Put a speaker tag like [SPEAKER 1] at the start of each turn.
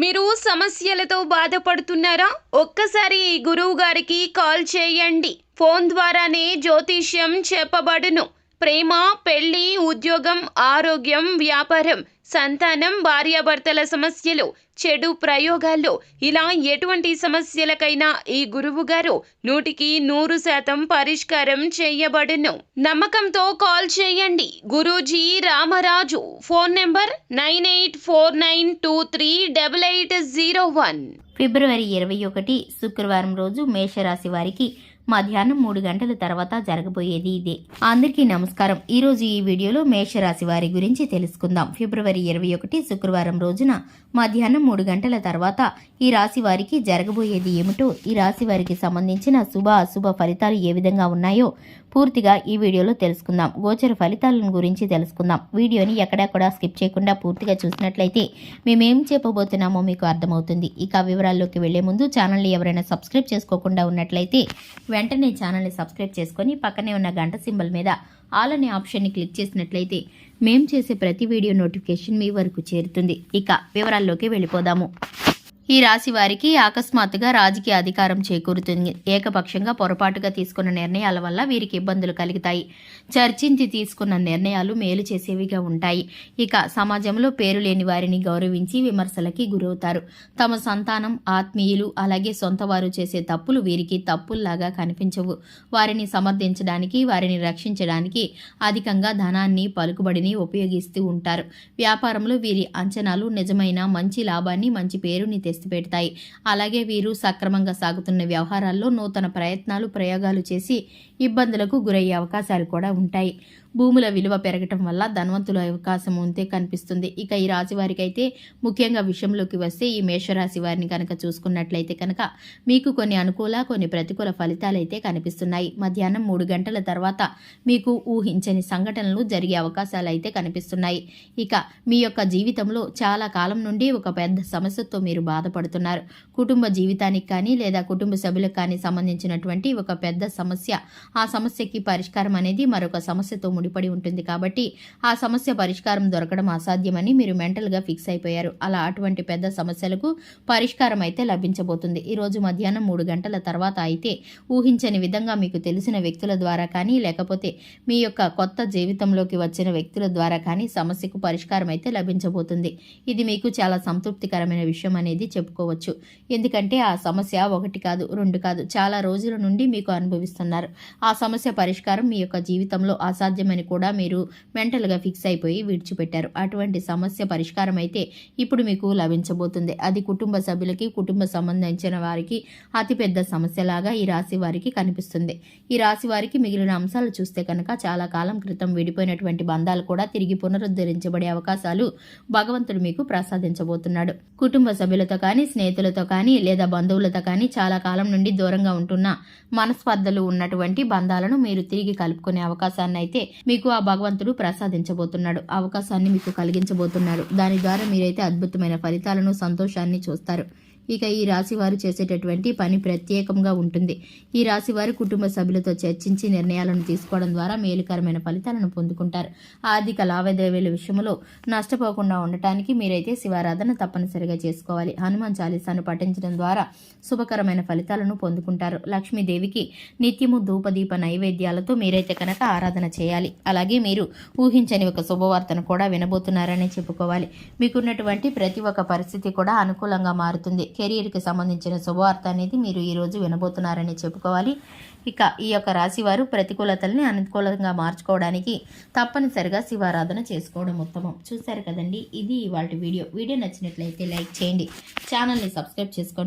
[SPEAKER 1] మీరు సమస్యలతో బాధపడుతున్నారా? ఒక్కసారి ఈ గురువు గారికి కాల్ చేయండి. ఫోన్ ద్వారానే జ్యోతిష్యం చెప్పబడును. ప్రేమ, పెళ్లి, ఉద్యోగం, ఆరోగ్యం, వ్యాపారం, సంతానం, భార్యాభర్తల సమస్యలు, చెడు ప్రయోగాల్లో ఇలా ఎటువంటి సమస్యలకైనా ఈ గురువు గారు 100% పరిష్కారం చేయబడును. నమ్మకంతో కాల్ చేయండి. గురూజీ రామరాజు. Phone number 9849238801.
[SPEAKER 2] ఫిబ్రవరి 21 శుక్రవారం రోజు మేషరాశి వారికి మధ్యాహ్నం 3 గంటల తర్వాత జరగబోయేది ఇదే. అందరికీ నమస్కారం. ఈరోజు ఈ వీడియోలో మేషరాశి వారి గురించి తెలుసుకుందాం. ఫిబ్రవరి 21 శుక్రవారం రోజున మధ్యాహ్నం 3 గంటల తర్వాత ఈ రాశి వారికి జరగబోయేది ఏమిటో, ఈ రాశి వారికి సంబంధించిన శుభ అశుభ ఫలితాలు ఏ విధంగా ఉన్నాయో పూర్తిగా ఈ వీడియోలో తెలుసుకుందాం. గోచర ఫలితాలను గురించి తెలుసుకుందాం. వీడియోని ఎక్కడా కూడా స్కిప్ చేయకుండా పూర్తిగా చూసినట్లయితే మేమేం చెప్పబోతున్నామో మీకు అర్థమవుతుంది. ఇక వివరాల్లోకి వెళ్లే ముందు ఛానల్ని ఎవరైనా సబ్స్క్రైబ్ చేసుకోకుండా ఉన్నట్లయితే వెంటనే ఛానల్ని సబ్స్క్రైబ్ చేసుకొని పక్కనే ఉన్న గంట సింబల్ మీద ఆల్ అనే ఆప్షన్ని క్లిక్ చేసినట్లయితే మేం చేసే ప్రతి వీడియో నోటిఫికేషన్ మీ వరకు చేరుతుంది. ఇక వివరాల్లోకి వెళ్ళిపోదాము. ఈ రాశి వారికి అకస్మాత్తుగా రాజకీయ అధికారం చేకూరుతుంది. ఏకపక్షంగా పొరపాటుగా తీసుకున్న నిర్ణయాల వల్ల వీరికి ఇబ్బందులు కలుగుతాయి. చర్చించి తీసుకున్న నిర్ణయాలు మేలు చేసేవిగా ఉంటాయి. ఇక సమాజంలో పేరు లేని వారిని గౌరవించి విమర్శలకి గురవుతారు. తమ సంతానం, ఆత్మీయులు, అలాగే సొంత వారు చేసే తప్పులు వీరికి తప్పుల్లాగా కనిపించవు. వారిని సమర్థించడానికి, వారిని రక్షించడానికి అధికంగా ధనాన్ని, పలుకుబడిని ఉపయోగిస్తూ ఉంటారు. వ్యాపారంలో వీరి అంచనాలు నిజమైన మంచి లాభాన్ని, మంచి పేరుని పెడతాయి. అలాగే వీరు సక్రమంగా సాగుతున్న వ్యవహారాల్లో నూతన ప్రయోగాలు చేసి ఇబ్బందులకు గురయ్యే అవకాశాలు కూడా ఉంటాయి. భూముల విలువ పెరగటం వల్ల ధనవంతుల అవకాశం ఉంటే కనిపిస్తుంది. ఇక ఈ రాశి వారికి అయితే ముఖ్యంగా విషయంలోకి వస్తే ఈ మేషరాశి వారిని కనుక చూసుకున్నట్లయితే కనుక మీకు కొన్ని అనుకూల, కొన్ని ప్రతికూల ఫలితాలు అయితే కనిపిస్తున్నాయి. మధ్యాహ్నం 3 గంటల తర్వాత మీకు ఊహించని సంఘటనలు జరిగే అవకాశాలు అయితే కనిపిస్తున్నాయి. ఇక మీ యొక్క జీవితంలో చాలా కాలం నుండి ఒక పెద్ద సమస్యతో మీరు బాధపడుతున్నారు. కుటుంబ జీవితానికి కానీ లేదా కుటుంబ సభ్యులకు కానీ సంబంధించినటువంటి ఒక పెద్ద సమస్య, ఆ సమస్యకి పరిష్కారం అనేది మరొక సమస్యతో ముడిపడి ఉంటుంది. కాబట్టి ఆ సమస్య పరిష్కారం దొరకడం అసాధ్యమని మీరు మెంటల్గా ఫిక్స్ అయిపోయారు. అలా అటువంటి పెద్ద సమస్యలకు పరిష్కారం అయితే లభించబోతుంది. ఈరోజు మధ్యాహ్నం 3 గంటల తర్వాత అయితే ఊహించని విధంగా మీకు తెలిసిన వ్యక్తుల ద్వారా కానీ లేకపోతే మీ యొక్క కొత్త జీవితంలోకి వచ్చిన వ్యక్తుల ద్వారా కానీ సమస్యకు పరిష్కారం అయితే లభించబోతుంది. ఇది మీకు చాలా సంతృప్తికరమైన విషయం అనేది చెప్పుకోవచ్చు. ఎందుకంటే ఆ సమస్య 1 కాదు, 2 కాదు, చాలా రోజుల నుండి మీకు అనుభవిస్తున్నారు. ఆ సమస్య పరిష్కారం మీ యొక్క జీవితంలో అసాధ్యమని కూడా మీరు మెంటల్గా ఫిక్స్ అయిపోయి విడిచిపెట్టారు. అటువంటి సమస్య పరిష్కారం అయితే ఇప్పుడు మీకు లభించబోతుంది. అది కుటుంబ సభ్యులకి, కుటుంబ సంబంధించిన వారికి అతిపెద్ద సమస్యలాగా ఈ రాశి వారికి కనిపిస్తుంది. ఈ రాశి వారికి మిగిలిన అంశాలు చూస్తే కనుక చాలా కాలం క్రితం విడిపోయినటువంటి బంధాలు కూడా తిరిగి పునరుద్ధరించబడే అవకాశాలు భగవంతుడు మీకు ప్రసాదించబోతున్నాడు. కుటుంబ సభ్యులతో కానీ, స్నేహితులతో కానీ లేదా బంధువులతో కానీ చాలా కాలం నుండి దూరంగా ఉంటున్న మనస్పర్ధలు ఉన్నటువంటి బంధాలను మీరు తిరిగి కలుపుకునే అవకాశాన్ని అయితే మీకు ఆ భగవంతుడు ప్రసాదించబోతున్నాడు. అవకాశాన్ని మీకు కలిగించబోతున్నాడు. దాని ద్వారా మీరైతే అద్భుతమైన ఫలితాలను, సంతోషాన్ని చూస్తారు. ఇక ఈ రాశి వారు చేసేటటువంటి పని ప్రత్యేకంగా ఉంటుంది. ఈ రాశి వారు కుటుంబ సభ్యులతో చర్చించి నిర్ణయాలను తీసుకోవడం ద్వారా మేలుకరమైన ఫలితాలను పొందుకుంటారు. ఆర్థిక లావాదేవీల విషయంలో నష్టపోకుండా ఉండటానికి మీరైతే శివారాధన తప్పనిసరిగా చేసుకోవాలి. హనుమాన్ చాలీసాను పఠించడం ద్వారా శుభకరమైన ఫలితాలను పొందుకుంటారు. లక్ష్మీదేవికి నిత్యము ధూపదీప నైవేద్యాలతో మీరైతే కనుక ఆరాధన చేయాలి. అలాగే మీరు ఊహించని ఒక శుభవార్తను కూడా వినబోతున్నారని చెప్పుకోవాలి. మీకున్నటువంటి ప్రతి ఒక్క పరిస్థితి కూడా అనుకూలంగా మారుతుంది. కెరీర్కి సంబంధించిన శుభవార్త అనేది మీరు ఈరోజు వినబోతున్నారని చెప్పుకోవాలి. ఇక ఈ యొక్క రాశి వారు ప్రతికూలతల్ని అనుకూలంగా మార్చుకోవడానికి తప్పనిసరిగా శివారాధన చేసుకోవడం ఉత్తమం. చూశారు కదండి, ఇది ఇవాల్టి వీడియో. వీడియో నచ్చినట్లయితే లైక్ చేయండి, ఛానల్ని సబ్స్క్రైబ్ చేసుకోండి.